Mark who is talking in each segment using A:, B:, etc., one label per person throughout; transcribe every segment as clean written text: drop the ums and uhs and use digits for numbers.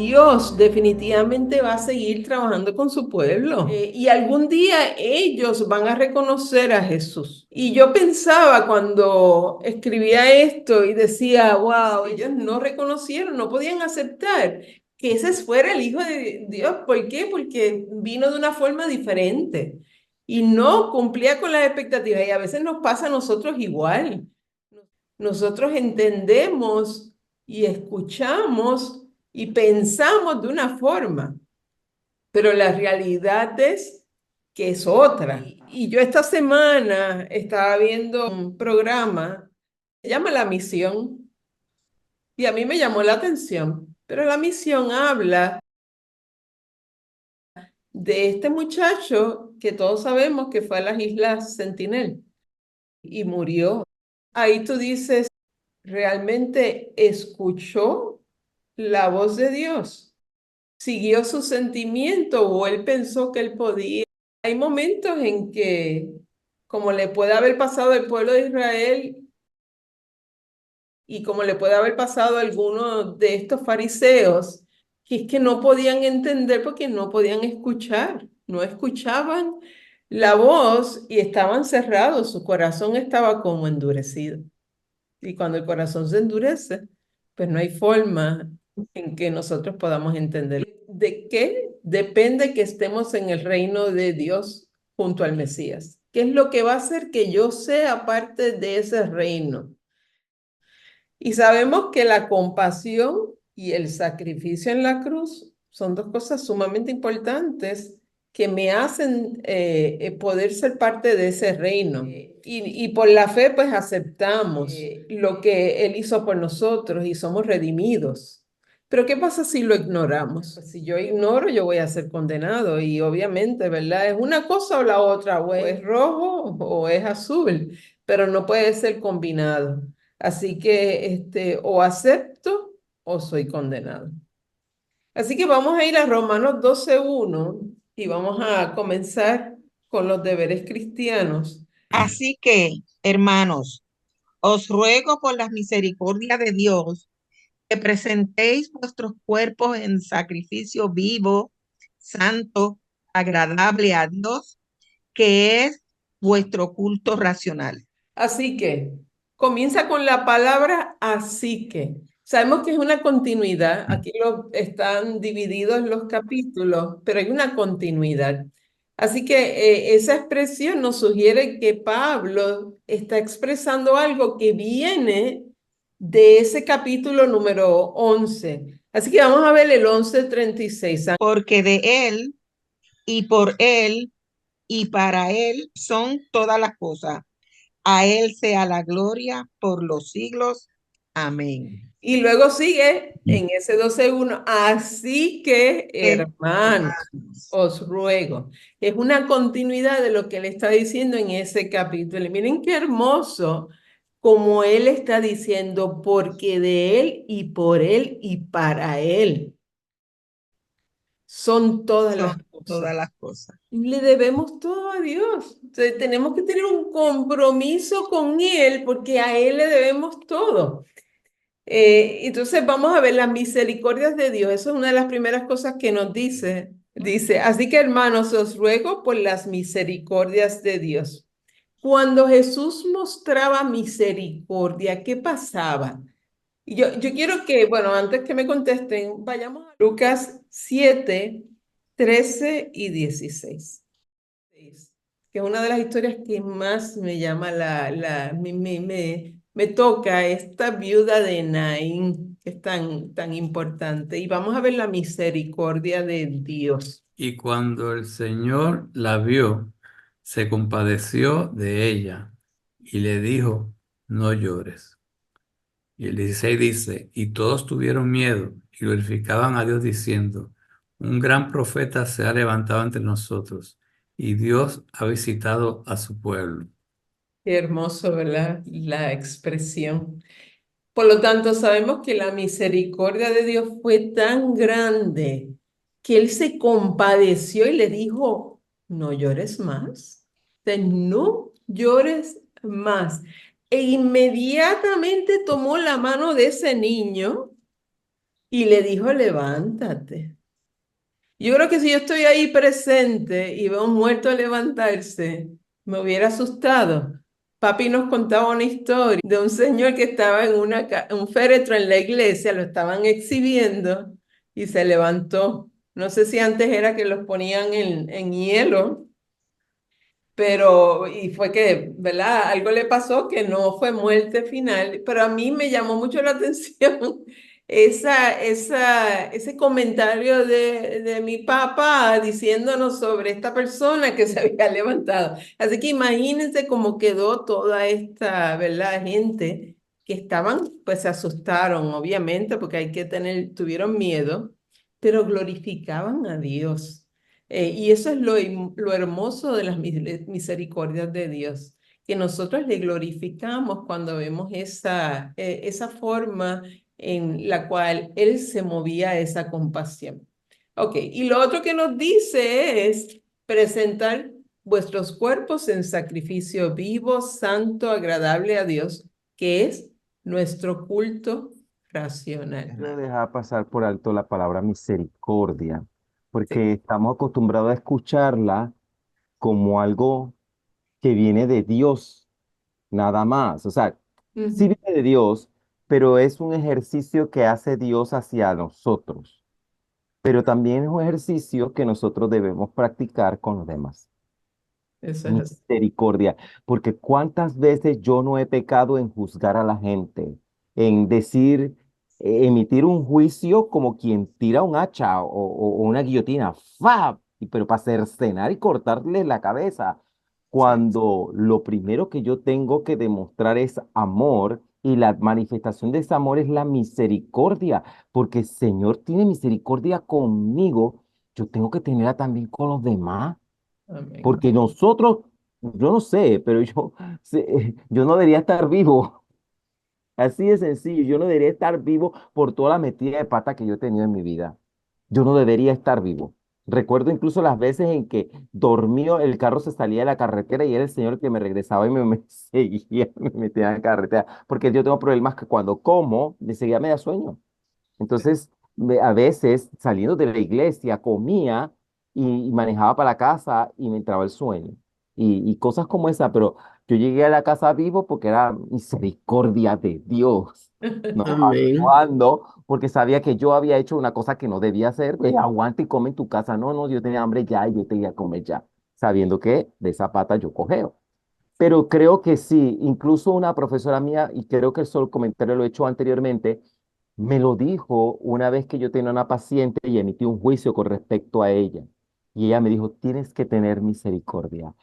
A: Dios definitivamente va a seguir trabajando con su pueblo. Y algún día ellos van a reconocer a Jesús. Y yo pensaba cuando escribía esto y decía, wow, ellos no reconocieron, no podían aceptar que ese fuera el Hijo de Dios. ¿Por qué? Porque vino de una forma diferente y no cumplía con las expectativas. Y a veces nos pasa a nosotros igual. Nosotros entendemos y escuchamos y pensamos de una forma, pero la realidad es que es otra. Y yo esta semana estaba viendo un programa, se llama La Misión, y a mí me llamó la atención, pero La Misión habla de este muchacho que todos sabemos que fue a las Islas Sentinel y murió. Ahí tú dices, ¿realmente escuchó la voz de Dios? ¿Siguió su sentimiento o él pensó que él podía? Hay momentos en que, como le puede haber pasado al pueblo de Israel y como le puede haber pasado a algunos de estos fariseos, que es que no podían entender porque no podían escuchar, no escuchaban la voz y estaban cerrados, su corazón estaba como endurecido. Y cuando el corazón se endurece, pues no hay forma en que nosotros podamos entender. ¿De qué depende que estemos en el reino de Dios junto al Mesías? ¿Qué es lo que va a hacer que yo sea parte de ese reino? Y sabemos que la compasión y el sacrificio en la cruz son dos cosas sumamente importantes que me hacen poder ser parte de ese reino. Y por la fe pues aceptamos lo que Él hizo por nosotros y somos redimidos. Pero ¿qué pasa si lo ignoramos? Pues si yo ignoro, yo voy a ser condenado y obviamente, ¿verdad? Es una cosa o la otra, o es rojo o es azul, pero no puede ser combinado. Así que o acepto o soy condenado. Así que vamos a ir a Romanos 12:1 y vamos a comenzar con los deberes cristianos.
B: Así que, hermanos, os ruego por las misericordias de Dios que presentéis vuestros cuerpos en sacrificio vivo, santo, agradable a Dios, que es vuestro culto racional.
A: Así que comienza con la palabra así que. Sabemos que es una continuidad, aquí están divididos los capítulos, pero hay una continuidad. Así que esa expresión nos sugiere que Pablo está expresando algo que viene de ese capítulo número 11. Así que vamos a ver el 11:36.
B: Porque de Él y por Él y para Él son todas las cosas. A Él sea la gloria por los siglos. Amén.
A: Y luego sigue en ese 12:1, así que, hermanos,
B: Hermanos,
A: os ruego. Es una continuidad de lo que él está diciendo en ese capítulo. Y miren qué hermoso como él está diciendo, porque de él y por él y para él son todas las
B: son
A: cosas.
B: todas las cosas.
A: Le debemos todo a Dios. Entonces, tenemos que tener un compromiso con él porque a él le debemos todo. Entonces vamos a ver las misericordias de Dios. Eso es una de las primeras cosas que nos dice. Dice, así que hermanos, os ruego por las misericordias de Dios. Cuando Jesús mostraba misericordia, ¿qué pasaba? Y yo quiero que, bueno, antes que me contesten, vayamos a Lucas 7:13 y 16, que es una de las historias que más me llama me toca esta viuda de Naín, que es tan importante. Y vamos a ver la misericordia de Dios.
C: Y cuando el Señor la vio, se compadeció de ella y le dijo, no llores. Y el 16 dice, y todos tuvieron miedo y glorificaban a Dios diciendo, un gran profeta se ha levantado entre nosotros y Dios ha visitado a su pueblo.
A: Qué hermoso, ¿verdad? La expresión. Por lo tanto, sabemos que la misericordia de Dios fue tan grande que Él se compadeció y le dijo, no llores más. No llores más. E inmediatamente tomó la mano de ese niño y le dijo, levántate. Yo creo que si yo estoy ahí presente y veo a un muerto levantarse, me hubiera asustado. Papi nos contaba una historia de un señor que estaba en un féretro en la iglesia, lo estaban exhibiendo y se levantó. No sé si antes era que los ponían en hielo, pero, y fue que, ¿verdad? Algo le pasó que no fue muerte final, pero a mí me llamó mucho la atención ese comentario de mi papá diciéndonos sobre esta persona que se había levantado. Así que imagínense cómo quedó toda esta, ¿verdad? Gente que estaban, pues se asustaron, obviamente, porque tuvieron miedo, pero glorificaban a Dios. Y eso es lo hermoso de las misericordias de Dios, que nosotros le glorificamos cuando vemos esa forma en la cual Él se movía a esa compasión. Ok, y lo otro que nos dice es presentar vuestros cuerpos en sacrificio vivo, santo, agradable a Dios, que es nuestro culto racional.
D: No dejar pasar por alto la palabra misericordia,
A: Sí.
D: porque estamos acostumbrados a escucharla como algo que viene de Dios, nada más. O sea, sí
A: Ujú.
D: viene de Dios, pero es un ejercicio que hace Dios hacia nosotros. Pero también es un ejercicio que nosotros debemos practicar con los demás.
A: Eso es así.
D: Misericordia, porque cuántas veces yo no he pecado en juzgar a la gente, en decir, emitir un juicio como quien tira un hacha o una guillotina, ¡fab! Pero para cercenar y cortarle la cabeza,
A: Sí.
D: cuando lo primero que yo tengo que demostrar es amor y la manifestación de ese amor es la misericordia, porque el Señor tiene misericordia conmigo, yo tengo que tenerla también con los demás.
A: Amén.
D: Porque nosotros, yo no sé, pero yo no debería estar vivo. Así de sencillo, yo no debería estar vivo por toda la metida de pata que yo he tenido en mi vida. Yo no debería estar vivo. Recuerdo incluso las veces en que dormido el carro se salía de la carretera y era el señor el que me regresaba y me seguía, me metía en la carretera. Porque yo tengo problemas que cuando como, enseguida me da sueño. Entonces, a veces saliendo de la iglesia, comía y manejaba para la casa y me entraba el sueño. Y cosas como esa, pero yo llegué a la casa vivo porque era misericordia de Dios, ¿no?
B: Amén.
D: Actuando, porque sabía que yo había hecho una cosa que no debía hacer. Aguanta y come en tu casa. No, no, yo tenía hambre ya y yo tenía que comer ya, sabiendo que de esa pata yo cogeo. Pero creo que sí, incluso una profesora mía, y creo que el comentario lo he hecho anteriormente, me lo dijo una vez que yo tenía una paciente y emití un juicio con respecto a ella. Y ella me dijo, tienes que tener misericordia.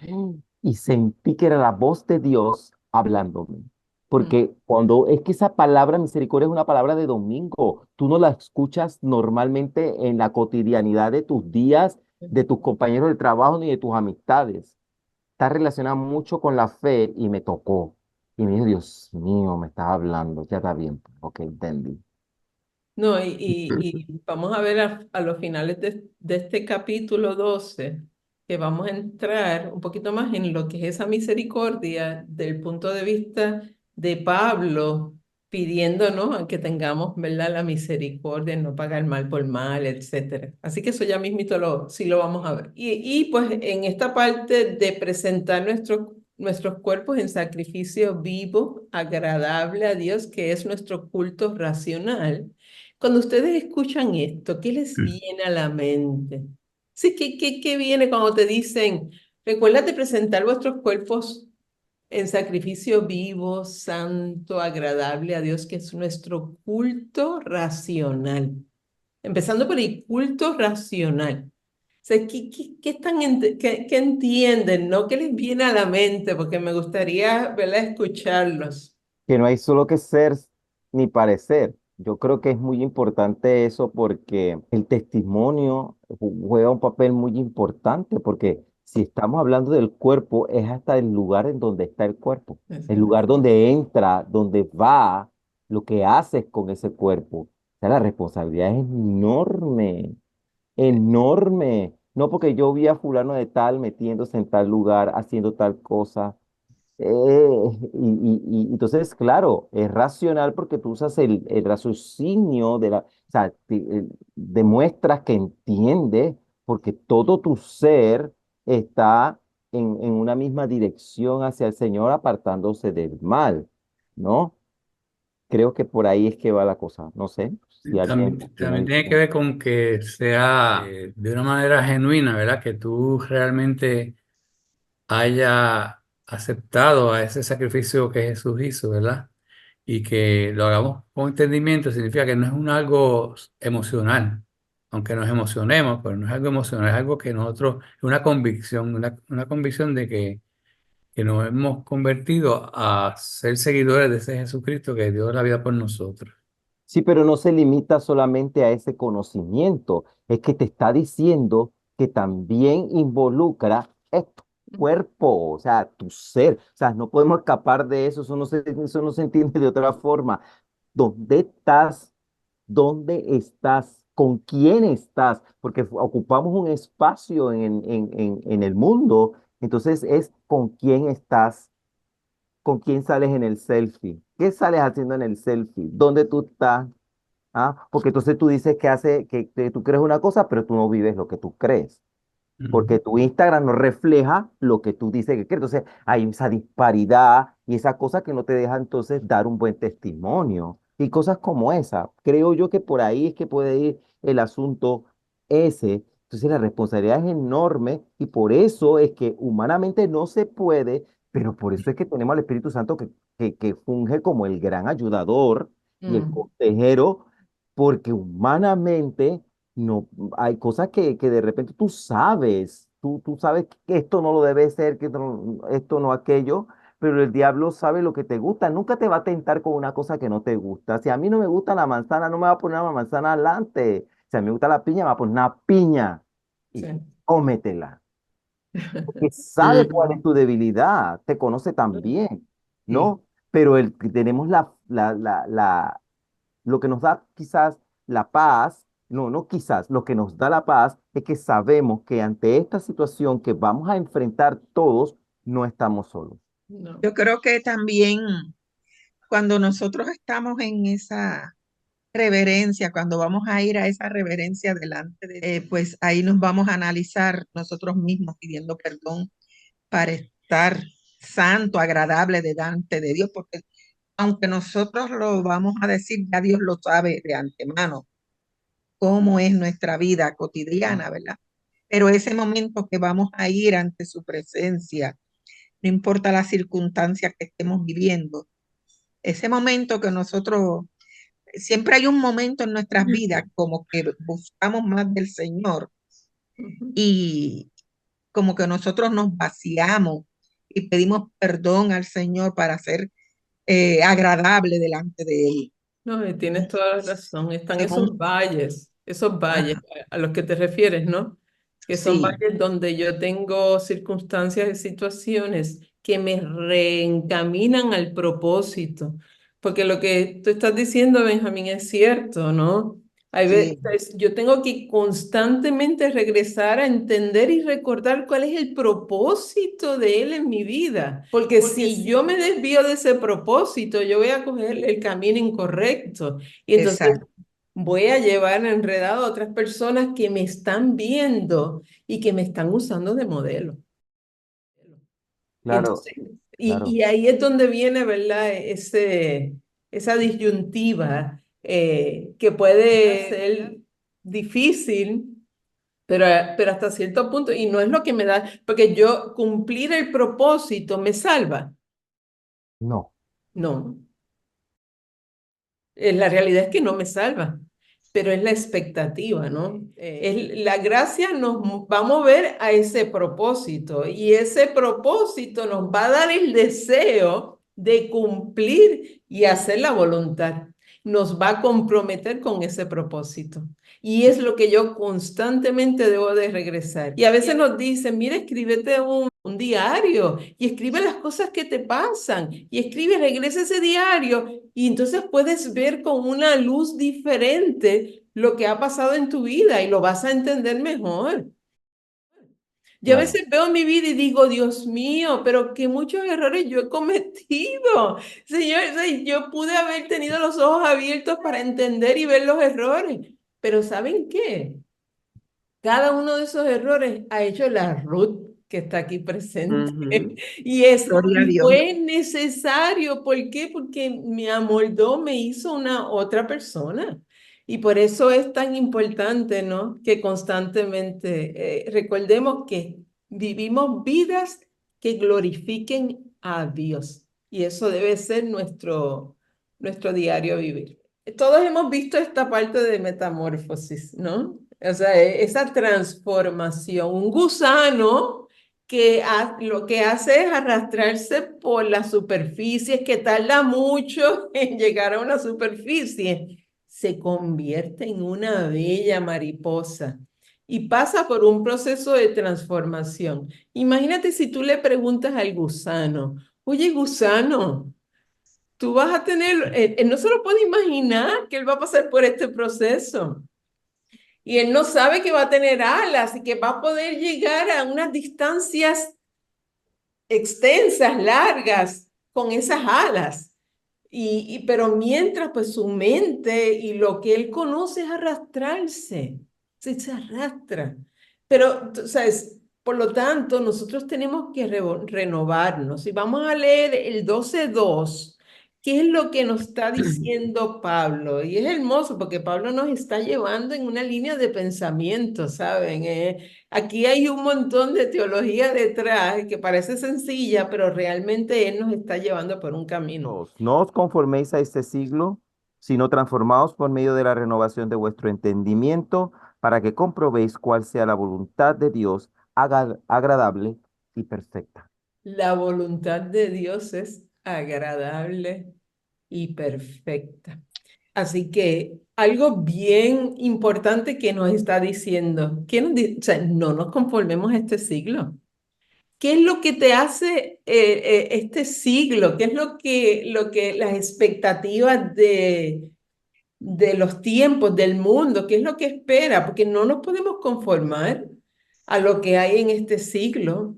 D: Y sentí que era la voz de Dios hablándome.
A: Mm.
D: Porque cuando es que esa palabra misericordia es una palabra de domingo, tú no la escuchas normalmente en la cotidianidad de tus días, de tus compañeros de trabajo ni de tus amistades. Está relacionada mucho con la fe y me tocó. Y me dijo, Dios mío, me estás hablando. Ya está bien. Ok, entendí.
A: No, y vamos a ver a los finales de este capítulo 12 que vamos a entrar un poquito más en lo que es esa misericordia del punto de vista de Pablo, pidiéndonos a que tengamos, ¿verdad?, la misericordia, no pagar mal por mal, etcétera. Así que eso ya mismito sí lo vamos a ver. Y pues en esta parte de presentar nuestros cuerpos en sacrificio vivo, agradable a Dios, que es nuestro culto racional. Cuando ustedes escuchan esto, ¿qué les viene a la mente? Sí, ¿qué viene cuando te dicen, recuérdate presentar vuestros cuerpos en sacrificio vivo, santo, agradable a Dios, que es nuestro culto racional? Empezando por el culto racional. O sea, ¿qué qué entienden, no? ¿Qué les viene a la mente? Porque me gustaría, ¿verdad?, escucharlos.
D: Que no hay solo que ser ni parecer. Yo creo que es muy importante eso porque el testimonio juega un papel muy importante porque si estamos hablando del cuerpo, es hasta el lugar en donde está el cuerpo,
A: Eso
D: el
A: es
D: lugar
A: así.
D: donde entra, donde va, lo que haces con ese cuerpo. O sea, la responsabilidad es enorme, enorme. No porque yo vi a fulano de tal metiéndose en tal lugar, haciendo tal cosa. Y entonces, claro, es racional porque tú usas el raciocinio o sea, demuestras que entiendes porque todo tu ser está en una misma dirección hacia el Señor apartándose del mal, ¿no? Creo que por ahí es que va la cosa. No sé si alguien tiene
C: También tiene que
D: algo.
C: ver con que sea de una manera genuina, ¿verdad? Que tú realmente haya aceptado a ese sacrificio que Jesús hizo, ¿verdad? Y que lo hagamos con entendimiento, significa que no es algo emocional, aunque nos emocionemos, pero no es algo emocional, es algo que nosotros, es una convicción, una convicción de que nos hemos convertido a ser seguidores de ese Jesucristo que dio la vida por nosotros.
D: Sí, pero no se limita solamente a ese conocimiento, es que te está diciendo que también involucra tu cuerpo, o sea, tu ser, o sea, no podemos escapar de eso, eso no se entiende de otra forma. ¿Dónde estás? ¿Dónde estás? ¿Con quién estás? Porque ocupamos un espacio en el mundo, entonces es con quién estás, con quién sales en el selfie, qué sales haciendo en el selfie, dónde tú estás. ¿Ah? Porque entonces tú dices que tú crees una cosa, pero tú no vives lo que tú crees.
C: Ujú.
D: Porque tu Instagram no refleja lo que tú dices que crees. Entonces hay esa disparidad y esa cosa que no te deja entonces dar un buen testimonio. Y cosas como esa. Creo yo que por ahí es que puede ir el asunto ese. Entonces la responsabilidad es enorme y por eso es que humanamente no se puede, pero por eso es que tenemos al Espíritu Santo que funge como el gran ayudador y el
A: Mm.
D: consejero, porque humanamente no, hay cosas que de repente tú sabes que esto no lo debe ser, esto no aquello, pero el diablo sabe lo que te gusta. Nunca te va a tentar con una cosa que no te gusta. Si a mí no me gusta la manzana, no me va a poner una manzana adelante. Si a mí me gusta la piña, me va a poner una piña
A: Sí.
D: y cómetela. Porque sabe cuál es
A: Mm.
D: tu debilidad, te conoce también,
B: Sí.
D: ¿no? Pero tenemos lo que nos da quizás la paz, no quizás, lo que nos da la paz es que sabemos que ante esta situación que vamos a enfrentar todos, no estamos solos.
A: No.
B: Yo creo que también cuando nosotros estamos en esa reverencia, cuando vamos a ir a esa reverencia delante de pues ahí nos vamos a analizar nosotros mismos pidiendo perdón para estar santo, agradable delante de Dios, porque aunque nosotros lo vamos a decir, ya Dios lo sabe de antemano, cómo es nuestra vida cotidiana, ¿verdad? Pero ese momento que vamos a ir ante su presencia, no importa la circunstancia que estemos viviendo, ese momento que nosotros, siempre hay un momento en nuestras vidas como que buscamos más del Señor
A: Ujú.
B: y como que nosotros nos vaciamos y pedimos perdón al Señor para ser agradable delante de Él.
A: No, tienes toda la razón. Están
B: Ese mom-
A: esos valles
B: Ajá,
A: a los que te refieres, ¿no? Que son
B: sí,
A: valles donde yo tengo circunstancias y situaciones que me reencaminan al propósito. Porque lo que tú estás diciendo, Benjamín, es cierto, ¿no? Hay
B: sí,
A: veces yo tengo que constantemente regresar a entender y recordar cuál es el propósito de Él en mi vida. Porque si yo me desvío de ese propósito, yo voy a coger el camino incorrecto. Y entonces
B: exacto,
A: voy a llevar enredado a otras personas que me están viendo y que me están usando de modelo. Y
D: Claro,
A: entonces,
D: claro.
A: y ahí es donde viene, ¿verdad? Esa disyuntiva que puede ser difícil, pero hasta cierto punto, y no es lo que me da, porque yo cumplir el propósito me salva.
D: No,
A: No, la realidad es que no me salva, pero es la expectativa, ¿no? La gracia nos va a mover a ese propósito y ese propósito nos va a dar el deseo de cumplir y hacer la voluntad. Nos va a comprometer con ese propósito. Y es lo que yo constantemente debo de regresar. Y a veces nos dicen, mira, escríbete un diario y escribe las cosas que te pasan y escribe, regresa ese diario y entonces puedes ver con una luz diferente lo que ha pasado en tu vida y lo vas a entender mejor. Yo a
D: Claro.
A: veces veo mi vida y digo, Dios mío, pero qué muchos errores yo he cometido. Señor, o sea, yo pude haber tenido los ojos abiertos para entender y ver los errores. Pero ¿saben qué? Cada uno de esos errores ha hecho la Ruth que está aquí presente.
B: Ujú.
A: Y es,
B: Gloria a
A: y
B: Dios.
A: fue necesario. ¿Por qué? Porque me amoldó, me hizo una otra persona. Y por eso es tan importante, ¿no? Que constantemente recordemos que vivimos vidas que glorifiquen a Dios. Y eso debe ser nuestro diario vivir. Todos hemos visto esta parte de metamorfosis, ¿no? O sea, esa transformación. Un gusano que lo que hace es arrastrarse por las superficies, que tarda mucho en llegar a una superficie, se convierte en una bella mariposa y pasa por un proceso de transformación. Imagínate si tú le preguntas al gusano, oye, gusano, tú vas a tener, él no se lo puede imaginar que él va a pasar por este proceso. Y él no sabe que va a tener alas y que va a poder llegar a unas distancias extensas, largas, con esas alas. Pero mientras, pues su mente y lo que él conoce es arrastrarse, se arrastra. Pero, ¿sabes? Por lo tanto, nosotros tenemos que renovarnos. Y vamos a leer el 12:2. ¿Qué es lo que nos está diciendo Pablo? Y es hermoso porque Pablo nos está llevando en una línea de pensamiento, ¿saben? Aquí hay un montón de teología detrás que parece sencilla, pero realmente él nos está llevando por un camino.
D: No os conforméis a este siglo, sino transformaos por medio de la renovación de vuestro entendimiento, para que comprobéis cuál sea la voluntad de Dios, agradable y perfecta.
A: La voluntad de Dios es agradable y perfecta. Así que algo bien importante que nos está diciendo, o sea, no nos conformemos a este siglo. ¿Qué es lo que te hace este siglo? ¿Qué es lo que las expectativas de los tiempos, del mundo? ¿Qué es lo que espera? Porque no nos podemos conformar a lo que hay en este siglo,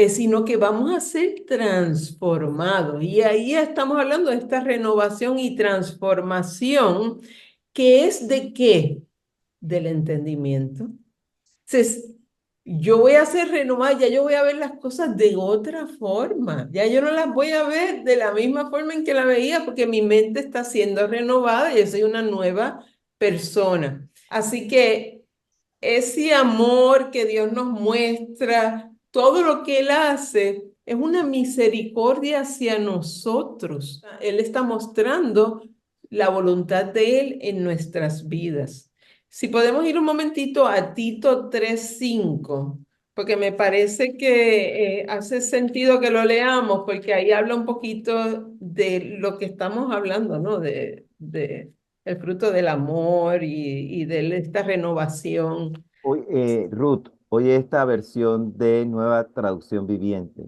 A: sino que vamos a ser transformados. Y ahí estamos hablando de esta renovación y transformación, que es ¿de qué? Del entendimiento. Entonces, yo voy a ser renovada, ya yo voy a ver las cosas de otra forma, ya yo no las voy a ver de la misma forma en que la veía, porque mi mente está siendo renovada y yo soy una nueva persona. Así que ese amor que Dios nos muestra, todo lo que Él hace, es una misericordia hacia nosotros. Él está mostrando la voluntad de Él en nuestras vidas. Si podemos ir un momentito a Tito 3:5, porque me parece que hace sentido que lo leamos, porque ahí habla un poquito de lo que estamos hablando, ¿no? De el fruto del amor y de esta renovación.
D: Hoy, Ruth, oye esta versión de Nueva Traducción Viviente.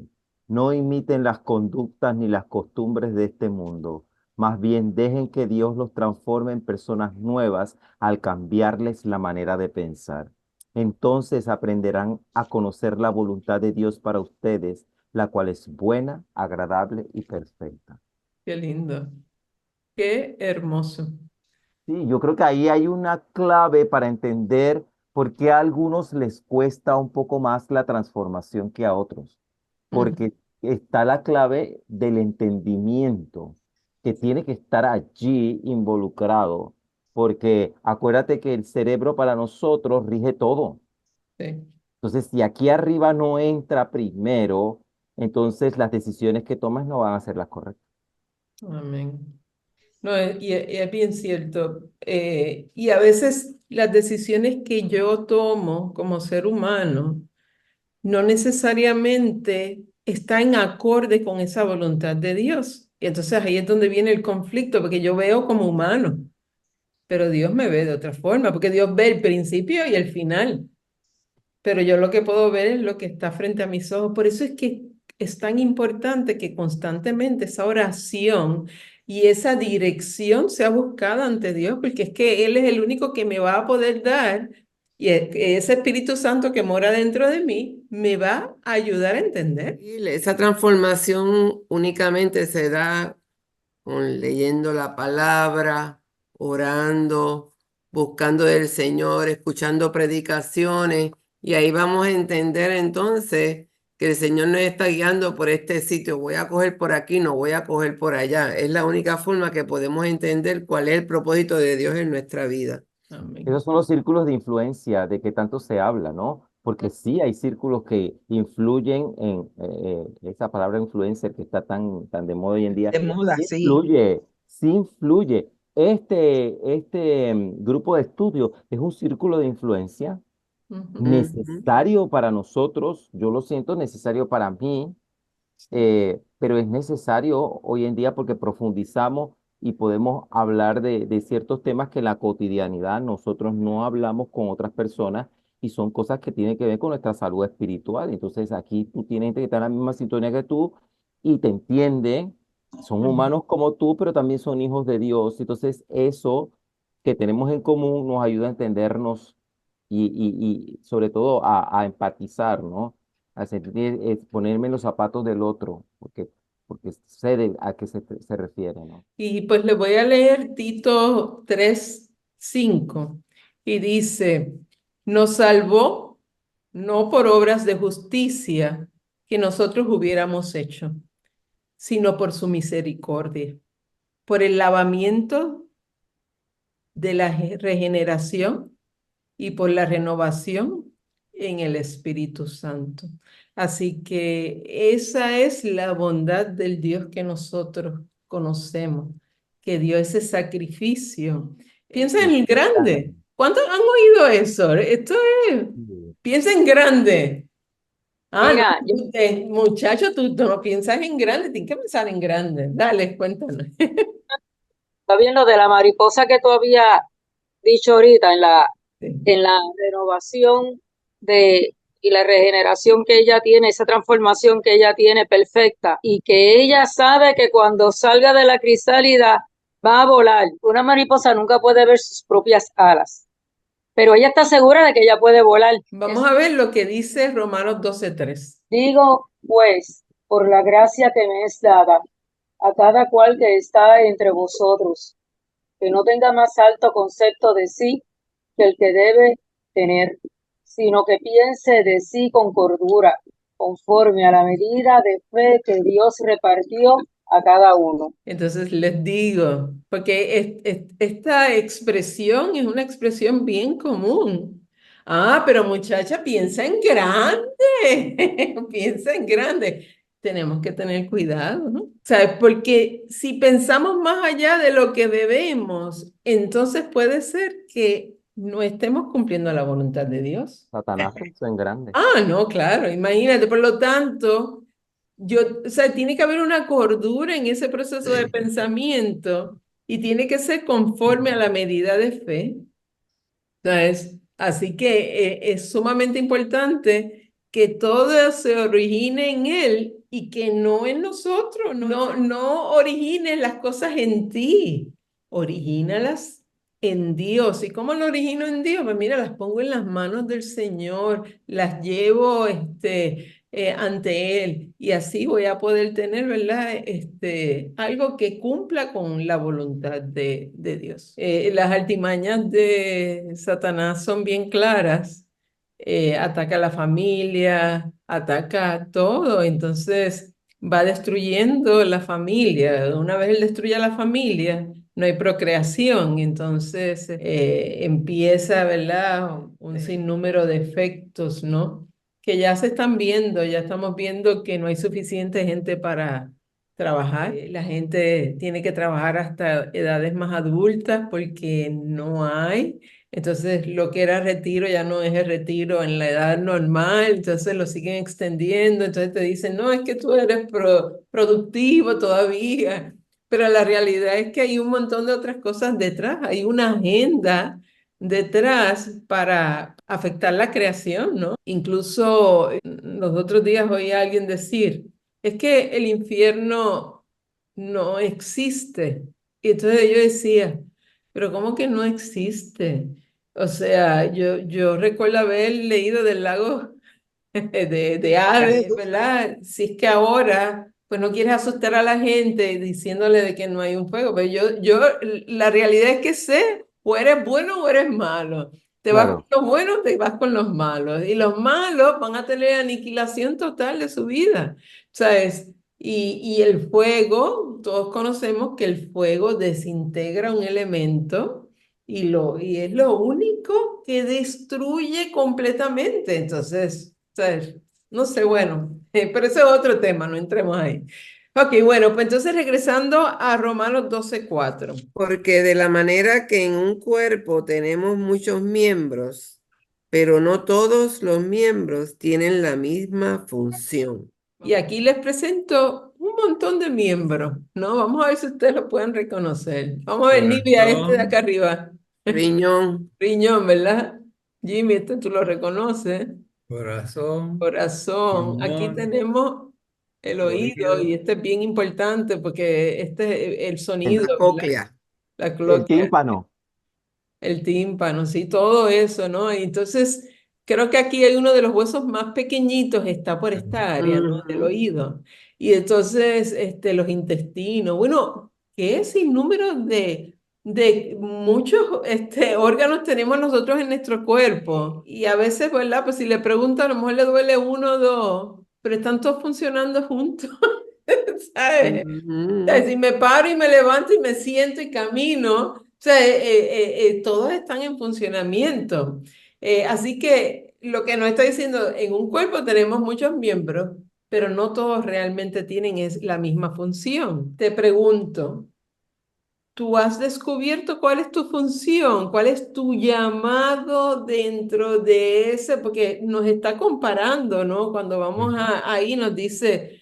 D: No imiten las conductas ni las costumbres de este mundo. Más bien dejen que Dios los transforme en personas nuevas al cambiarles la manera de pensar. Entonces aprenderán a conocer la voluntad de Dios para ustedes, la cual es buena, agradable y perfecta.
A: Qué lindo, qué hermoso.
D: Sí, yo creo que ahí hay una clave para entender por qué a algunos les cuesta un poco más la transformación que a otros,
A: Ujú.
D: porque está la clave del entendimiento que tiene que estar allí involucrado, porque acuérdate que el cerebro para nosotros rige todo.
A: Sí,
D: Entonces, si aquí arriba no entra primero, entonces las decisiones que tomas no van a ser las correctas.
A: amén. No, y es bien cierto. Y a veces las decisiones que yo tomo como ser humano no necesariamente están en acorde con esa voluntad de Dios. Y entonces ahí es donde viene el conflicto, porque yo veo como humano, pero Dios me ve de otra forma, porque Dios ve el principio y el final. Pero yo lo que puedo ver es lo que está frente a mis ojos. Por eso es que es tan importante que constantemente esa oración y esa dirección sea buscada ante Dios, porque es que Él es el único que me va a poder dar Y ese Espíritu Santo que mora dentro de mí me va a ayudar a entender.
E: Y esa transformación únicamente se da con leyendo la palabra, orando, buscando del Señor, escuchando predicaciones, y ahí vamos a entender entonces que el Señor nos está guiando por este sitio. Voy a coger por aquí, no voy a coger por allá. Es la única forma que podemos entender cuál es el propósito de Dios en nuestra vida.
A: Amén.
D: Esos son los círculos de influencia de que tanto se habla, ¿no? Porque sí hay círculos que influyen en esa palabra influencer que está tan de moda hoy en día.
B: De moda,
D: Sí
B: sí.
D: influye, sí influye. Este grupo de estudio es un círculo de influencia
A: Ujú.
E: Ujú.
D: necesario para nosotros, yo lo siento necesario para mí, pero es necesario hoy en día porque profundizamos y podemos hablar de ciertos temas que en la cotidianidad nosotros no hablamos con otras personas y son cosas que tienen que ver con nuestra salud espiritual. Entonces aquí tú tienes que estar en la misma sintonía que tú y te entienden, son humanos como tú, pero también son hijos de Dios. Entonces eso que tenemos en común nos ayuda a entendernos y sobre todo a empatizar, ¿no? A sentir, ponerme en los zapatos del otro, porque sé a qué se refiere, ¿no?
A: Y pues le voy a leer Tito 3:5 y dice, nos salvó no por obras de justicia que nosotros hubiéramos hecho, sino por su misericordia, por el lavamiento de la regeneración y por la renovación en el Espíritu Santo. Así que esa es la bondad del Dios que nosotros conocemos, que dio ese sacrificio. Piensa en el grande. ¿Cuántos han oído eso? Esto es,
D: Sí.
A: piensa en grande. Ah, no,
F: Mira, yo
A: muchacho, tú no piensas en grande, tienes que pensar en grande. Dale, cuéntanos.
F: está bien lo de la mariposa que tú habías dicho ahorita
A: Sí.
F: en la renovación de y la regeneración que ella tiene, esa transformación que ella tiene perfecta y que ella sabe que cuando salga de la crisálida va a volar. Una mariposa nunca puede ver sus propias alas, pero ella está segura de que ella puede volar.
A: Vamos a ver lo que dice Romanos 12:3.
F: Digo, pues, por la gracia que me es dada a cada cual que está entre vosotros, que no tenga más alto concepto de sí que el que debe tener, sino que piense de sí con cordura, conforme a la medida de fe que Dios repartió a cada uno.
A: Entonces les digo, porque esta expresión es una expresión bien común. Ah, pero muchacha, piensa en grande, piensa en grande. Tenemos que tener cuidado, ¿no? ¿Sabes? Porque si pensamos más allá de lo que debemos, entonces puede ser que no estemos cumpliendo la voluntad de Dios.
D: Satanás pensó en grande.
A: Ah, no, claro, imagínate, por lo tanto, o sea, tiene que haber una cordura en ese proceso de pensamiento y tiene que ser conforme a la medida de fe. ¿Sabes? Así que es sumamente importante que todo se origine en Él y que no en nosotros, no origines las cosas en ti, origínalas en Dios. ¿Y cómo lo origino en Dios? Pues mira, las pongo en las manos del Señor, las llevo ante Él y así voy a poder tener, ¿verdad? Algo que cumpla con la voluntad de Dios. Las artimañas de Satanás son bien claras. Ataca a la familia, ataca todo, entonces va destruyendo la familia. Una vez él destruye a la familia, no hay procreación, entonces empieza, ¿verdad? Un sinnúmero de efectos, ¿no? Que ya se están viendo, ya estamos viendo que no hay suficiente gente para trabajar. La gente tiene que trabajar hasta edades más adultas porque no hay. Entonces, lo que era retiro ya no es el retiro en la edad normal, entonces lo siguen extendiendo, entonces te dicen, no, es que tú eres productivo todavía, pero la realidad es que hay un montón de otras cosas detrás, hay una agenda detrás para afectar la creación, ¿no? Incluso los otros días oí a alguien decir, es que el infierno no existe. Y entonces yo decía, pero ¿cómo que no existe? O sea, yo recuerdo haber leído del lago de Hades, ¿verdad? Si es que ahora, pues no quieres asustar a la gente diciéndole de que no hay un fuego, pero la realidad es que sé, o eres bueno o eres malo. Te vas con
D: Claro,
A: los buenos, te vas con los malos. Y los malos van a tener aniquilación total de su vida, ¿sabes? Y el fuego, todos conocemos que el fuego desintegra un elemento y es lo único que destruye completamente. Entonces, ¿sabes? No sé, bueno, pero ese es otro tema, no entremos ahí. Ok, bueno, pues entonces regresando a Romanos 12:4.
E: Porque de la manera que en un cuerpo tenemos muchos miembros, pero no todos los miembros tienen la misma función.
A: Y aquí les presento un montón de miembros, ¿no? Vamos a ver si ustedes lo pueden reconocer. Vamos a ver, Nivia, este de acá
C: Corazón,
A: arriba.
E: Riñón,
A: Riñón, ¿verdad? Jimmy, este tú lo reconoces.
C: corazón,
A: Corazón. Aquí
C: pulmón,
A: tenemos el oído y
C: oído,
A: este es bien importante porque este es el
D: el,
A: sonido,
E: la
A: ¿verdad?
E: cóclea.
A: La
D: el
A: clóquea,
D: tímpano.
A: el tímpano, sí, todo eso, ¿no? Y entonces, creo que aquí hay uno de los huesos más pequeñitos, está por esta área, ¿no? Del
E: Ujú.
A: oído. Y entonces, los intestinos, bueno, qué sinnúmero de muchos órganos tenemos nosotros en nuestro cuerpo. Y a veces, ¿verdad? Pues si le preguntan, a lo mejor le duele uno o dos, pero están todos funcionando juntos, ¿sabes? Sea,
E: Ujú.
A: si me paro y me levanto y me siento y camino, o sea, todos están en funcionamiento. Así que lo que nos está diciendo, en un cuerpo tenemos muchos miembros, pero no todos realmente tienen la misma función. Te pregunto, ¿tú has descubierto cuál es tu función? ¿Cuál es tu llamado dentro de ese? Porque nos está comparando, ¿no? Cuando vamos ahí nos dice,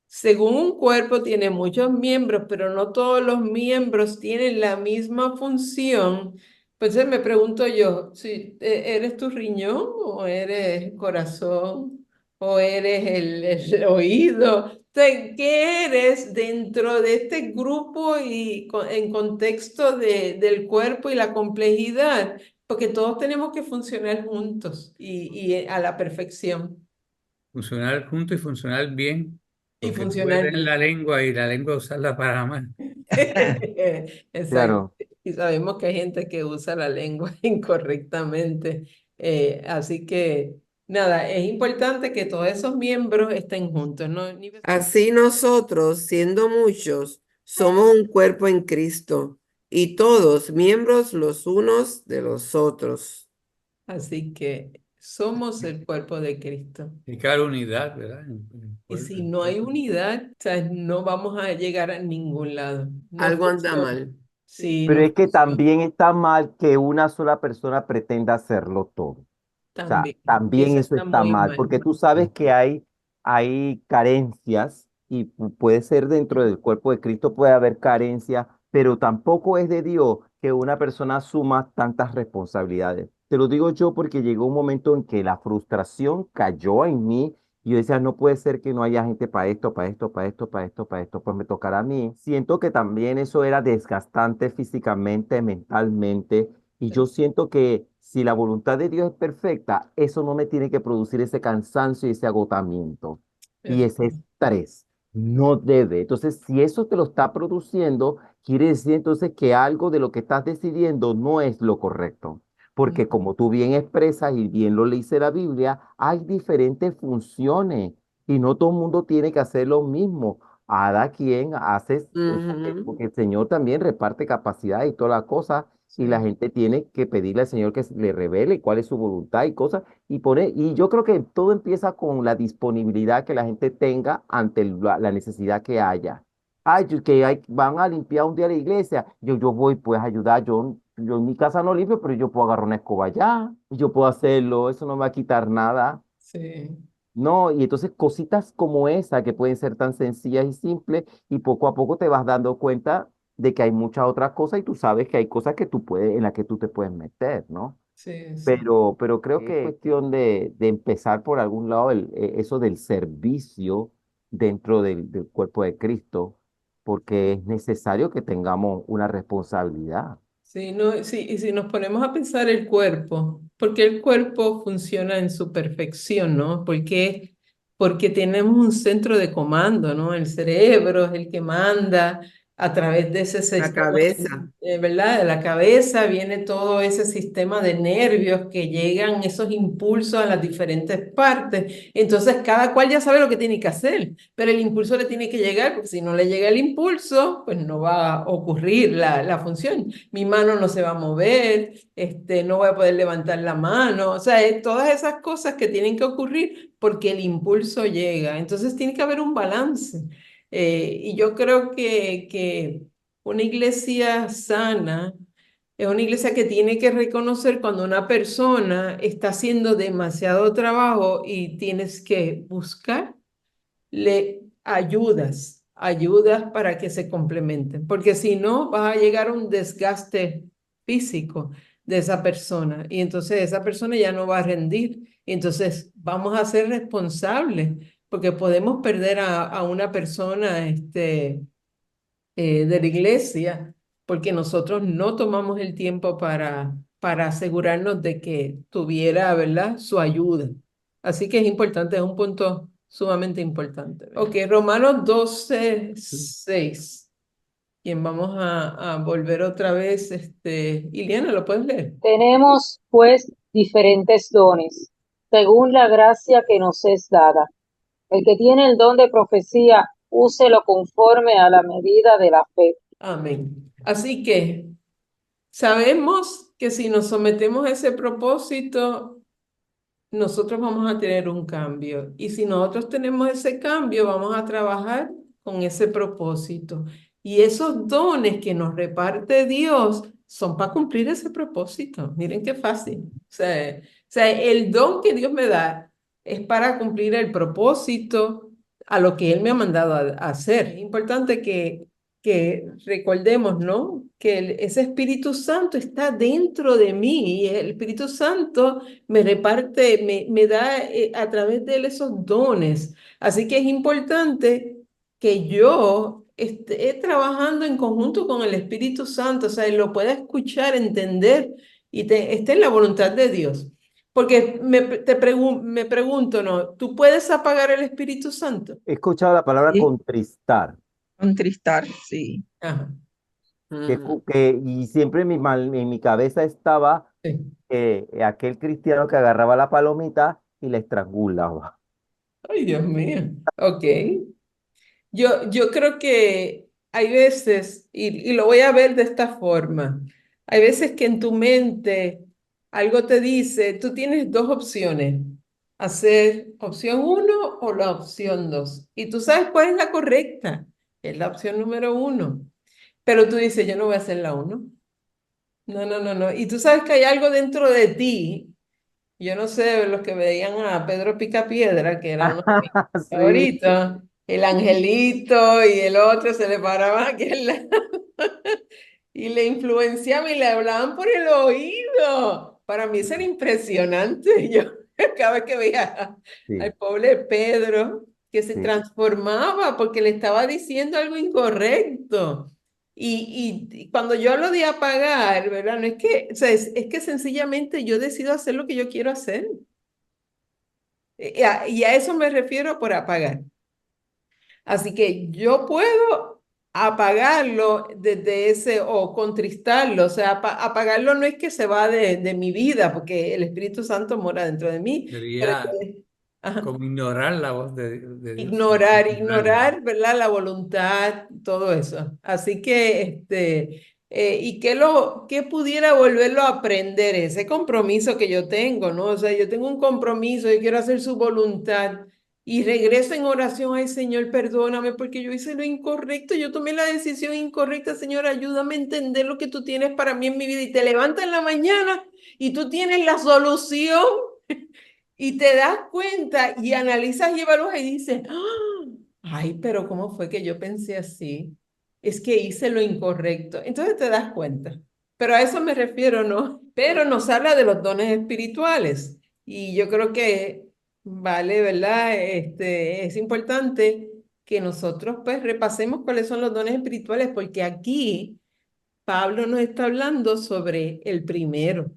A: según un cuerpo tiene muchos miembros, pero no todos los miembros tienen la misma función. Pues me pregunto yo, si eres tu riñón o eres corazón o eres el oído. Entonces, ¿qué eres dentro de este grupo y en contexto del cuerpo y la complejidad? Porque todos tenemos que funcionar juntos y a la perfección
C: funcionar junto y funcionar bien,
A: y
C: porque tú puedes
A: funcionar
C: tener
A: bien.
C: la lengua y la lengua usarla para mal.
A: Exacto.
D: Claro.
A: Y sabemos que hay gente que usa la lengua incorrectamente. Así que, nada, es importante que todos esos miembros estén juntos, ¿no?
E: Así nosotros, siendo muchos, somos un cuerpo en Cristo y todos miembros los unos de los otros.
A: Así que somos el cuerpo de Cristo.
C: Y cada unidad, ¿verdad?
A: Y si
C: El
A: no hay
C: cuerpo.
A: unidad, o sea, no vamos a llegar a ningún lado. No
E: Algo anda
A: funciona.
E: mal.
A: Sí,
D: Pero
A: no
D: es que
A: funciona.
D: también está mal que una sola persona pretenda hacerlo todo. O sea,
A: También.
D: también
A: Eso
D: eso
A: está
D: está
A: muy
D: mal,
A: mal.
D: porque tú sabes que hay carencias y puede ser dentro del cuerpo de Cristo, puede haber carencias, pero tampoco es de Dios que una persona asuma tantas responsabilidades. Te lo digo yo porque llegó un momento en que la frustración cayó en mí y yo decía, no puede ser que no haya gente para esto, para esto, para esto, para esto, para esto, pues me tocará a mí. Siento que también eso era desgastante físicamente, mentalmente, y yo siento que si la voluntad de Dios es perfecta, eso no me tiene que producir ese cansancio y ese agotamiento y ese
A: Perfecto.
D: estrés. No debe. Entonces, si eso te lo está produciendo, quiere decir entonces que algo de lo que estás decidiendo no es lo correcto. Porque como tú bien expresas y bien lo leíste en la Biblia, hay diferentes funciones y no todo el mundo tiene que hacer lo mismo. Cada quien hace,
E: Ujú.
D: porque el Señor también reparte capacidad y todas las cosas y la
A: Sí,
D: gente tiene que pedirle al Señor que le revele cuál es su voluntad y cosas, y yo creo que todo empieza con la disponibilidad que la gente tenga ante la necesidad que haya. Ay, van a limpiar un día la iglesia, yo voy pues a ayudar, yo en mi casa no limpio, pero yo puedo agarrar una escoba allá, yo puedo hacerlo, eso no me va a quitar nada.
A: sí,
D: No, y entonces cositas como esa que pueden ser tan sencillas y simples y poco a poco te vas dando cuenta de que hay muchas otras cosas y tú sabes que hay cosas que tú puedes, en las que tú te puedes meter, ¿no?
A: sí, sí.
D: Pero creo que es cuestión de empezar por algún lado eso del servicio dentro del cuerpo de Cristo, porque es necesario que tengamos una responsabilidad.
A: Sí, no, sí, y si nos ponemos a pensar el cuerpo, ¿por qué el cuerpo funciona en su perfección, ¿no? Porque tenemos un centro de comando, ¿no? El cerebro es el que manda a través de ese
E: La
A: sistema,
E: cabeza.
A: ¿verdad? De la cabeza viene todo ese sistema de nervios que llegan esos impulsos a las diferentes partes. Entonces, cada cual ya sabe lo que tiene que hacer, pero el impulso le tiene que llegar, porque si no le llega el impulso, pues no va a ocurrir la función. Mi mano no se va a mover, no voy a poder levantar la mano, o sea, todas esas cosas que tienen que ocurrir porque el impulso llega. Entonces tiene que haber un balance. Y yo creo que una iglesia sana es una iglesia que tiene que reconocer cuando una persona está haciendo demasiado trabajo y tienes que buscar le ayudas para que se complementen, porque si no, vas a llegar a un desgaste físico de esa persona y entonces esa persona ya no va a rendir. Y entonces vamos a ser responsables, porque podemos perder a una persona de la iglesia, porque nosotros no tomamos el tiempo para asegurarnos de que tuviera, ¿verdad?, su ayuda. Así que es importante, es un punto sumamente importante. Ok, Romanos 12:6. Quien vamos a volver otra vez, Iliana, ¿lo puedes leer?
F: Tenemos, pues, diferentes dones, según la gracia que nos es dada. El que tiene el don de profecía, úselo conforme a la medida de la fe.
A: Amén. Así que sabemos que si nos sometemos a ese propósito, nosotros vamos a tener un cambio. Y si nosotros tenemos ese cambio, vamos a trabajar con ese propósito. Y esos dones que nos reparte Dios son para cumplir ese propósito. Miren qué fácil. O sea, el don que Dios me da es para cumplir el propósito a lo que Él me ha mandado a hacer. Es importante que recordemos, ¿no? Que ese Espíritu Santo está dentro de mí y el Espíritu Santo me reparte, me da a través de él esos dones. Así que es importante que yo esté trabajando en conjunto con el Espíritu Santo, o sea, y lo pueda escuchar, entender y esté en la voluntad de Dios. Porque me pregunto, ¿no? ¿Tú puedes apagar el Espíritu Santo?
D: He escuchado la palabra
B: Sí,
D: contristar,
B: contristar, sí.
A: Ajá,
E: Ujú.
D: y siempre en mi cabeza estaba
A: sí.
D: aquel cristiano que agarraba la palomita y la estrangulaba.
A: Ay, Dios mío. Ok. Yo creo que hay veces, y lo voy a ver de esta forma, hay veces que en tu mente algo te dice, tú tienes dos opciones, hacer opción uno o la opción dos, y tú sabes cuál es la correcta, es la opción número uno, pero tú dices, yo no voy a hacer la uno, no, no, no, no, y tú sabes que hay algo dentro de ti, yo no sé, los que veían a Pedro Picapiedra, que era uno de mis
D: Sí,
A: favoritos, el angelito y el otro se le paraban aquí al lado y le influenciaban y le hablaban por el oído. Para mí eso era impresionante. Yo cada vez que veía al
D: sí,
A: pobre Pedro que se
D: sí.
A: transformaba porque le estaba diciendo algo incorrecto. Y cuando yo hablo de apagar, ¿verdad? No es que, o sea, es que sencillamente yo decido hacer lo que yo quiero hacer. Y a eso me refiero por apagar. Así que yo puedo apagarlo desde ese o contristarlo. O sea, apagarlo no es que se va de mi vida, porque el Espíritu Santo mora dentro de mí, pero
C: Sería
A: ajá,
C: como ignorar la voz de Dios. Ignorarla.
A: ignorar, ¿verdad? La voluntad, todo eso. Así que, y qué pudiera volverlo a aprender, ese compromiso que yo tengo, ¿no? O sea, yo tengo un compromiso, yo quiero hacer su voluntad y regreso en oración, ay, Señor, perdóname porque yo hice lo incorrecto, yo tomé la decisión incorrecta, Señor, ayúdame a entender lo que tú tienes para mí en mi vida y te levantas en la mañana y tú tienes la solución y te das cuenta y analizas y evalúas y dices, "Ah, ay, pero ¿cómo fue que yo pensé así? Es que hice lo incorrecto". Entonces te das cuenta. Pero a eso me refiero, ¿no? Pero nos habla de los dones espirituales. Y yo creo que vale, ¿verdad? Es importante que nosotros pues repasemos cuáles son los dones espirituales, porque aquí Pablo nos está hablando sobre el primero.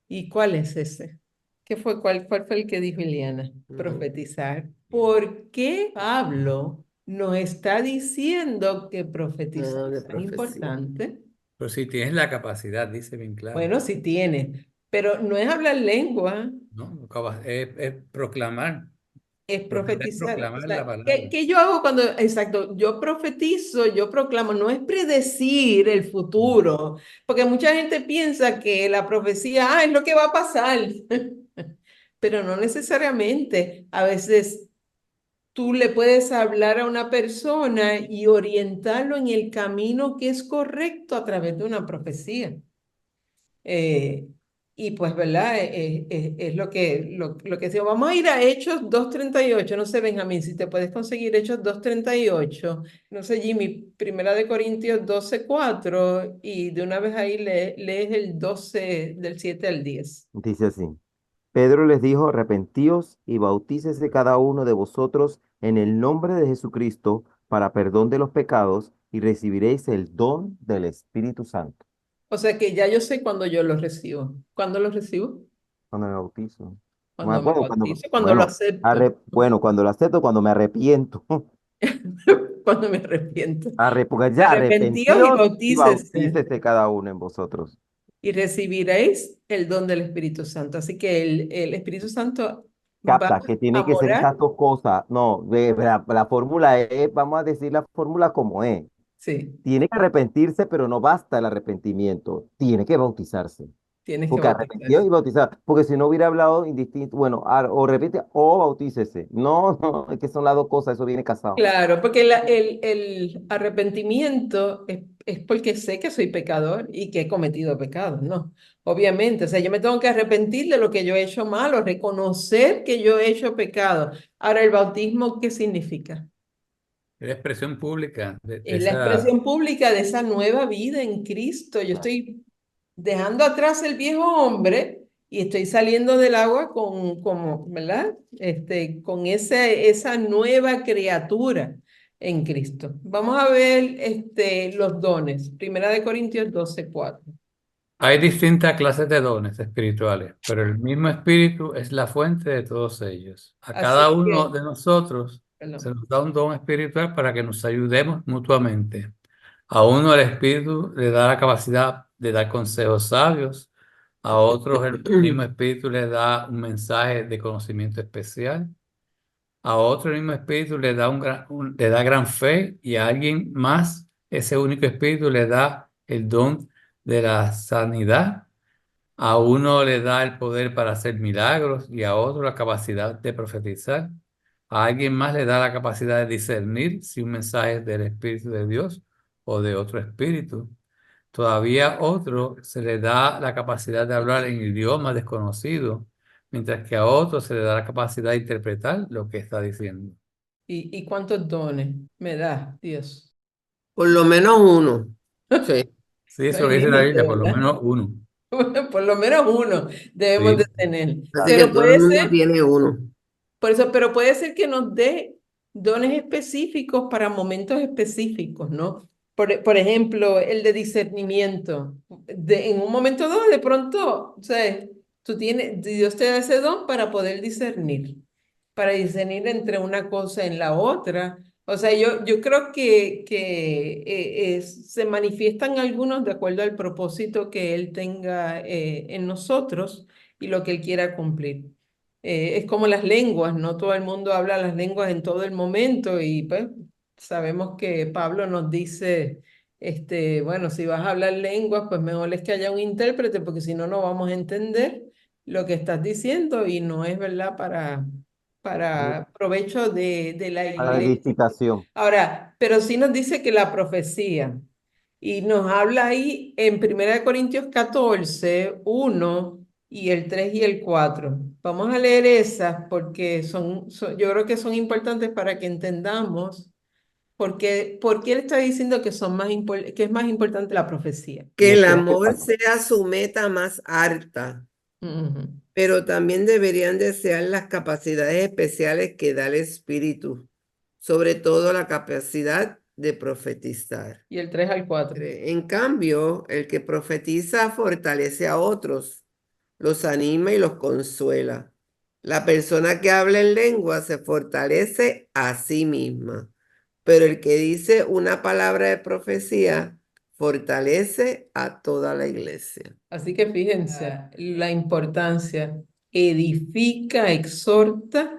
A: ¿Y cuál es ese? ¿Cuál fue el que dijo Ileana? Profetizar. ¿Por qué Pablo nos está diciendo que profetizar
E: de
A: es
E: profecía.
A: importante?
C: Pero si tienes la capacidad, dice bien claro.
A: Bueno, sí tiene, pero no es hablar lengua,
C: ¿No? Es proclamar.
A: es profetizar. O
C: Proclamar
A: sea,
C: la palabra.
A: ¿qué yo hago cuando, exacto, yo profetizo, yo proclamo, no es predecir el futuro, porque mucha gente piensa que la profecía, es lo que va a pasar, pero no necesariamente. A veces tú le puedes hablar a una persona y orientarlo en el camino que es correcto a través de una profecía. Eh, y pues, ¿verdad? Es lo que decimos. Vamos a ir a Hechos 2:38. No sé, Benjamín, si te puedes conseguir Hechos 2:38. No sé, Jimmy, Primera de Corintios 12:4. Y de una vez ahí lees el 12 del 7 al 10.
D: Dice así. Pedro les dijo, arrepentíos y bautícese cada uno de vosotros en el nombre de Jesucristo para perdón de los pecados y recibiréis el don del Espíritu Santo.
A: O sea que ya yo sé cuándo yo los recibo. ¿Cuándo los recibo?
D: Cuando me bautizo.
A: Cuando me bautizo, cuando lo acepto,
D: Cuando lo acepto, cuando me arrepiento.
A: cuando me arrepiento.
D: Porque ya
A: Arrepentíos y
D: arrepentíos y
A: bautícese
D: bautícese cada uno en vosotros.
A: y recibiréis el don del Espíritu Santo. Así que el Espíritu Santo va
D: Capta, que
A: a
D: tiene que ser
A: morar.
D: esas dos cosas. No, la fórmula es, vamos a decir la fórmula como es.
A: Sí,
D: Tiene que arrepentirse, pero no basta el arrepentimiento. Tiene que bautizarse.
A: tienes que
D: Porque arrepentido
A: bautizarse.
D: y bautizar. Porque si no hubiera hablado indistinto, bueno, o repite o bautícese. No, no, es que son las dos cosas, eso viene casado.
A: Claro, porque el arrepentimiento es porque sé que soy pecador y que he cometido pecados, ¿no? Obviamente, o sea, yo me tengo que arrepentir de lo que yo he hecho malo, reconocer que yo he hecho pecado. Ahora, ¿el bautismo qué significa?
C: Es la expresión pública de
A: Es la
C: esa.
A: expresión pública de esa nueva vida en Cristo. Yo estoy dejando atrás el viejo hombre y estoy saliendo del agua ¿verdad? Con esa nueva criatura en Cristo. Vamos a ver los dones. Primera de Corintios 12:4.
C: Hay distintas clases de dones espirituales, pero el mismo Espíritu es la fuente de todos ellos. A cada
A: Así
C: uno
A: que,
C: de nosotros se
A: perdón.
C: nos da un don espiritual para que nos ayudemos mutuamente. A uno el Espíritu le da la capacidad de dar consejos sabios, a otros el mismo Espíritu le da un mensaje de conocimiento especial, a otro el mismo Espíritu le da, le da gran fe y a alguien más ese único Espíritu le da el don de la sanidad. A uno le da el poder para hacer milagros y a otro la capacidad de profetizar. A alguien más le da la capacidad de discernir si un mensaje es del Espíritu de Dios o de otro espíritu. Todavía otro se le da la capacidad de hablar en idioma desconocido, mientras que a otro se le da la capacidad de interpretar lo que está diciendo.
A: ¿Y cuántos dones me da Dios?
E: Por lo menos uno. Sí.
C: Sí, eso lo dice la
A: Imagínate,
C: Biblia, por lo
A: ¿verdad?
C: menos uno.
A: Por lo menos uno debemos de
C: Sí.
A: tener.
E: Así que
A: Pero
E: todo el
A: puede
E: mundo
A: ser.
E: tiene uno.
A: Por eso, pero puede ser que nos dé dones específicos para momentos específicos, ¿no? Por ejemplo, el de discernimiento. En un momento dado, de pronto, o sea, Dios te da ese don para poder discernir entre una cosa en la otra. O sea, yo creo que se manifiestan algunos de acuerdo al propósito que Él tenga en nosotros y lo que Él quiera cumplir. Es como las lenguas, no todo el mundo habla las lenguas en todo el momento y pues sabemos que Pablo nos dice, bueno, si vas a hablar lenguas, pues mejor es que haya un intérprete porque si no, no vamos a entender lo que estás diciendo y no es verdad para provecho de la
D: Para la
A: iglesia.
D: edificación.
A: Ahora, pero sí nos dice que la profecía, y nos habla ahí en 1 Corintios 14:1 y el 3 y el 4. Vamos a leer esas porque yo creo que son importantes para que entendamos por qué él está diciendo que es más importante la profecía.
E: Que el
D: Lectura de
E: amor
D: paso.
E: sea su meta más alta,
A: Ujú.
E: pero también deberían desear las capacidades especiales que da el Espíritu, sobre todo la capacidad de profetizar.
A: Y el 3 al 4.
E: En cambio, el que profetiza fortalece a otros, los anima y los consuela. La persona que habla en lengua se fortalece a sí misma, pero el que dice una palabra de profecía fortalece a toda la iglesia.
A: Así que fíjense la importancia. Edifica, exhorta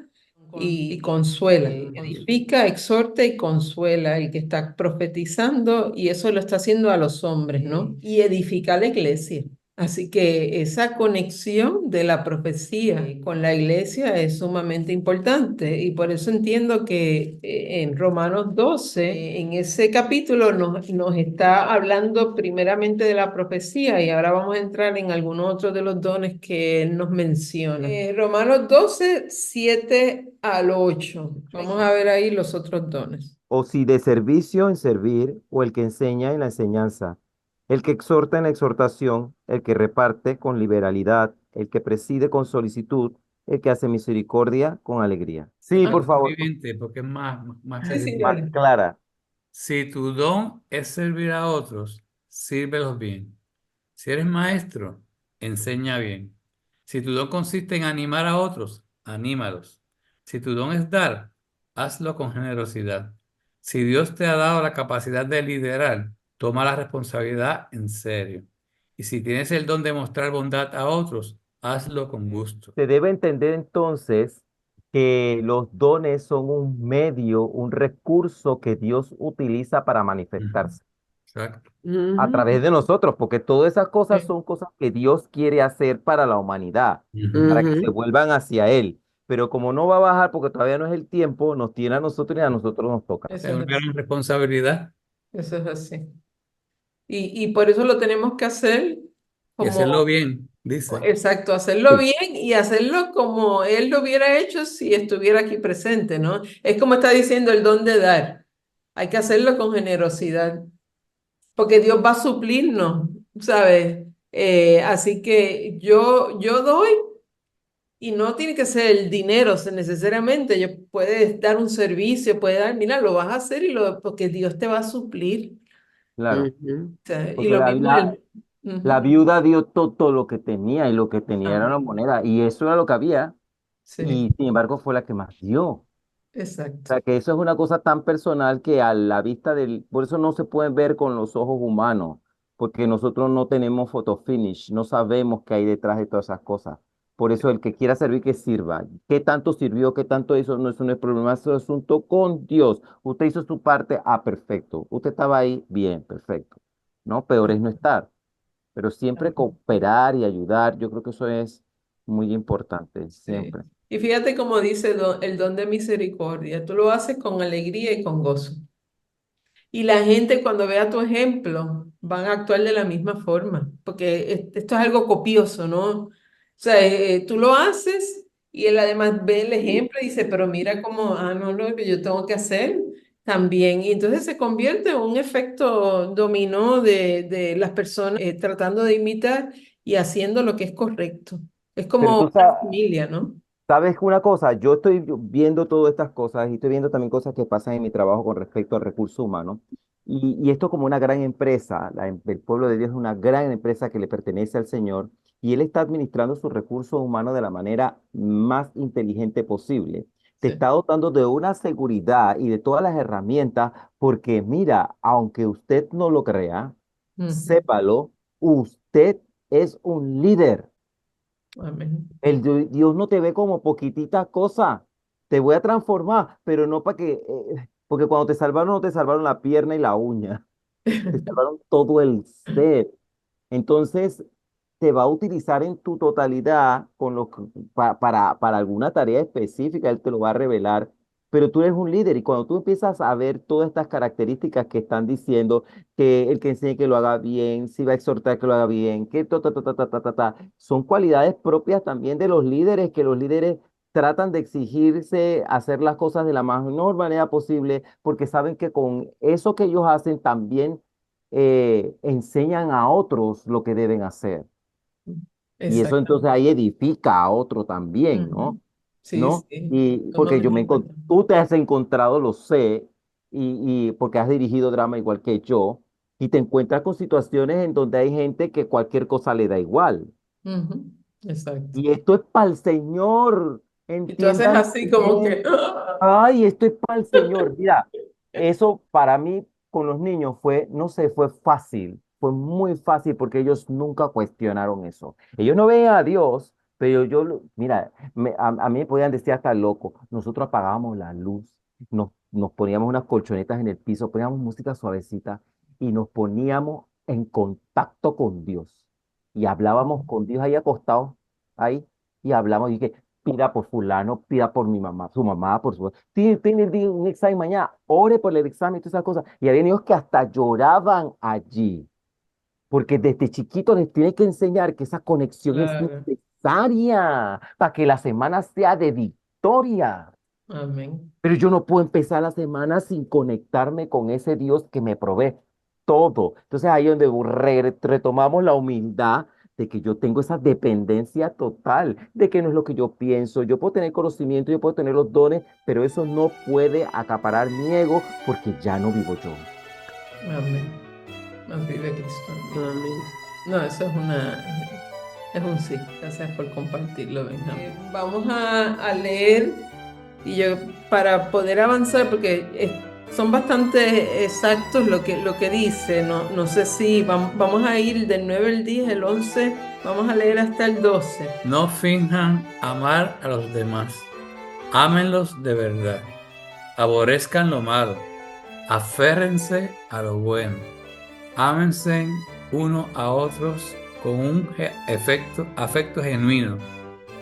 A: y consuela. Edifica, exhorta y consuela el que está profetizando, y eso lo está haciendo a los hombres, ¿no? Y edifica la iglesia. Así que esa conexión de la profecía con la iglesia es sumamente importante, y por eso entiendo que en Romanos 12, en ese capítulo, nos está hablando primeramente de la profecía, y ahora vamos a entrar en algunos otros de los dones que él nos menciona. Romanos 12, 7 al 8. Vamos a ver ahí los otros dones.
D: O si de servicio en servir, o el que enseña en la enseñanza, el que exhorta en la exhortación, el que reparte con liberalidad, el que preside con solicitud, el que hace misericordia con alegría. Sí, por favor,
C: Evidente, porque es más
A: Sí, sí,
C: clarificado.
D: más clara.
C: Si tu don es servir a otros, sírvelos bien. Si eres maestro, enseña bien. Si tu don consiste en animar a otros, anímalos. Si tu don es dar, hazlo con generosidad. Si Dios te ha dado la capacidad de liderar, toma la responsabilidad en serio. Y si tienes el don de mostrar bondad a otros, hazlo con gusto.
D: Se debe entender entonces que los dones son un medio, un recurso que Dios utiliza para
C: Ujú.
D: manifestarse
C: Exacto.
D: a través de nosotros, porque todas esas cosas
A: Sí.
D: son cosas que Dios quiere hacer para la humanidad,
C: Ujú.
D: para que se
E: Ujú.
D: vuelvan hacia Él. Pero como no va a bajar porque todavía no es el tiempo, nos tiene a nosotros y a nosotros nos toca.
A: Eso
C: Es
A: es
C: una
A: así.
C: gran responsabilidad
A: Eso es así. Y por eso lo tenemos que hacer
C: y hacerlo
A: como,
C: bien, dice.
A: exacto, hacerlo
D: Sí,
A: bien y hacerlo como él lo hubiera hecho si estuviera aquí presente, ¿no? Es como está diciendo el don de dar. Hay que hacerlo con generosidad, porque Dios va a suplirnos, ¿sabes? Así que yo doy, y no tiene que ser el dinero necesariamente. Puedes dar un servicio, puedes dar, mira, lo vas a hacer, porque Dios te va a suplir.
D: claro.
E: Ujú.
A: O sea, y
D: Porque
A: lo mismo
D: la
A: Ujú.
D: viuda dio todo lo que tenía y lo que tenía era una
A: Amén.
D: moneda y eso era lo que había
A: Sí,
D: y sin embargo fue la que más dio. O
A: exacto.
D: sea que eso es una cosa tan personal que a la vista del, por eso no se puede ver con los ojos humanos, porque nosotros no tenemos photo finish, no sabemos qué hay detrás de todas esas cosas. Por eso el que quiera servir, que sirva. ¿Qué tanto sirvió? ¿Qué tanto hizo? No, eso no es problema, es un asunto con Dios. Usted hizo su parte, perfecto. Usted estaba ahí, bien, perfecto. No, peor es no estar, pero siempre cooperar y ayudar, yo creo que eso es muy importante,
A: Sí.
D: siempre.
A: Y fíjate cómo dice el don de misericordia. Tú lo haces con alegría y con gozo. Y la gente, cuando vea tu ejemplo, van a actuar de la misma forma, porque esto es algo copioso, ¿no? O sea, tú lo haces y él además ve el ejemplo y dice, pero mira cómo, no, lo que yo tengo que hacer también. Y entonces se convierte en un efecto dominó de las personas tratando de imitar y haciendo lo que es correcto. Es
D: Pero
A: como
D: tú
A: una
D: sabes,
A: familia, ¿no?
D: ¿sabes una cosa? Yo estoy viendo todas estas cosas y estoy viendo también cosas que pasan en mi trabajo con respecto al recurso humano. Y esto como una gran empresa, el pueblo de Dios es una gran empresa que le pertenece al Señor y Él está administrando sus recursos humanos de la manera más inteligente posible. Te
A: Sí.
D: está dotando de una seguridad y de todas las herramientas porque mira, aunque usted no lo crea,
A: Ujú.
D: sépalo, usted es un líder.
A: Amén.
D: Dios no te ve como poquitita cosa. Te voy a transformar, pero no para que, porque cuando te salvaron no te salvaron la pierna y la uña, te salvaron todo el ser. Entonces, te va a utilizar en tu totalidad para alguna tarea específica, Él te lo va a revelar, pero tú eres un líder y cuando tú empiezas a ver todas estas características que están diciendo, que el que enseñe que lo haga bien, si va a exhortar que lo haga bien, que son cualidades propias también de los líderes, que los líderes tratan de exigirse hacer las cosas de la mejor manera posible, porque saben que con eso que ellos hacen también enseñan a otros lo que deben hacer. Y eso entonces
A: Exactamente.
D: ahí edifica a otro también,
A: Ujú.
D: ¿no?
A: Sí,
D: ¿No?
A: sí,
D: Y porque yo
A: sumamente importante.
D: tú te has encontrado, lo sé, y porque has dirigido drama igual que yo, y te encuentras con situaciones en donde hay gente que cualquier cosa le da igual.
A: Ujú, exacto.
D: Y esto es para el Señor,
A: Y tú haces
D: entiéndanlo
A: así como que,
D: bien. Ay, esto es para el Señor. Mira, eso para mí con los niños fue, no sé, fue fácil, fue muy fácil porque ellos nunca cuestionaron eso. Ellos no ven a Dios, pero mira, a mí me podían decir hasta loco. Nosotros apagábamos la luz, nos poníamos unas colchonetas en el piso, poníamos música suavecita y nos poníamos en contacto con Dios. Y hablábamos con Dios ahí acostados, ahí, y hablamos, y que pida por fulano, pida por mi mamá, su mamá, por su... Tiene un examen mañana, ore por el examen y todas esas cosas. Y había niños que hasta lloraban allí, porque desde chiquitos les tiene que enseñar que esa conexión es
A: claro,
D: necesaria para que la semana sea de victoria.
A: amén.
D: Pero yo no puedo empezar la semana sin conectarme con ese Dios que me provee todo. Entonces ahí es donde retomamos la humildad de que yo tengo esa dependencia total, de que no es lo que yo pienso. Yo puedo tener conocimiento, yo puedo tener los dones, pero eso no puede acaparar mi ego porque ya no vivo yo.
A: Amén. Nos vive Cristo en mí.
E: Amén.
A: No, eso es un sí. Gracias por compartirlo, Benjamín. Vamos a leer y yo para poder avanzar, porque son bastante exactos lo que dice. No sé si vamos a ir del 9 al 10, el 11, vamos a leer hasta el 12.
C: No finjan amar a los demás. Ámenlos de verdad. Aborrezcan lo malo. Aférrense a lo bueno. Ámense uno a otros con un afecto genuino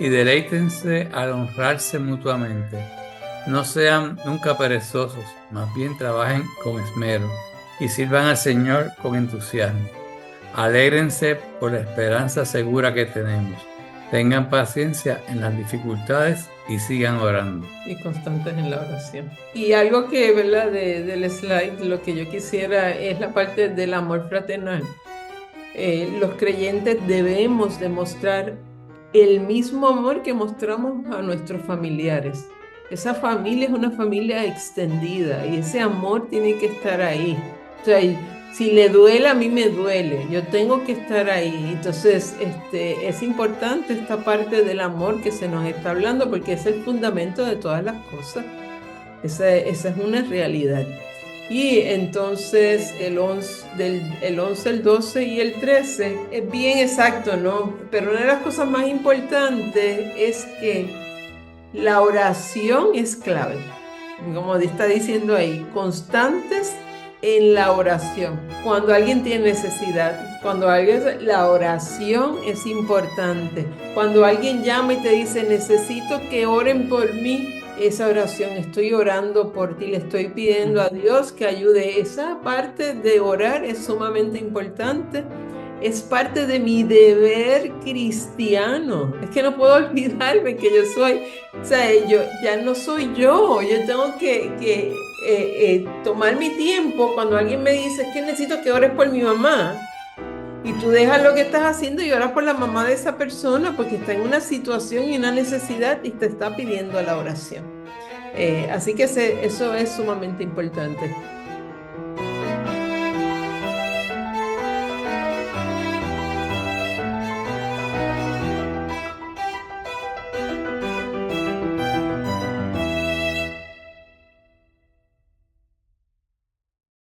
C: y deleítense al honrarse mutuamente. No sean nunca perezosos, más bien trabajen con esmero y sirvan al Señor con entusiasmo. Alégrense por la esperanza segura que tenemos. Tengan paciencia en las dificultades y sigan orando.
A: Y constantes en la oración. Y algo que, ¿verdad? Del slide, lo que yo quisiera es la parte del amor fraternal. Los creyentes debemos demostrar el mismo amor que mostramos a nuestros familiares. Esa familia es una familia extendida y ese amor tiene que estar ahí. O sea, si le duele, a mí me duele. Yo tengo que estar ahí. Entonces, es importante esta parte del amor que se nos está hablando porque es el fundamento de todas las cosas. Esa es una realidad. Y entonces el 11, el 12 y el 13 es bien exacto, ¿no? Pero una de las cosas más importantes es que la oración es clave. Como está diciendo ahí, constantes en la oración. Cuando alguien tiene necesidad, la oración es importante. Cuando alguien llama y te dice, necesito que oren por mí, esa oración, estoy orando por ti, le estoy pidiendo a Dios que ayude. Esa parte de orar es sumamente importante. Es parte de mi deber cristiano. Es que no puedo olvidarme que yo soy, o sea, yo ya no soy yo. Yo tengo que tomar mi tiempo cuando alguien me dice, es que necesito que ores por mi mamá. Y tú dejas lo que estás haciendo y oras por la mamá de esa persona porque está en una situación y una necesidad y te está pidiendo la oración. Así que eso es sumamente importante.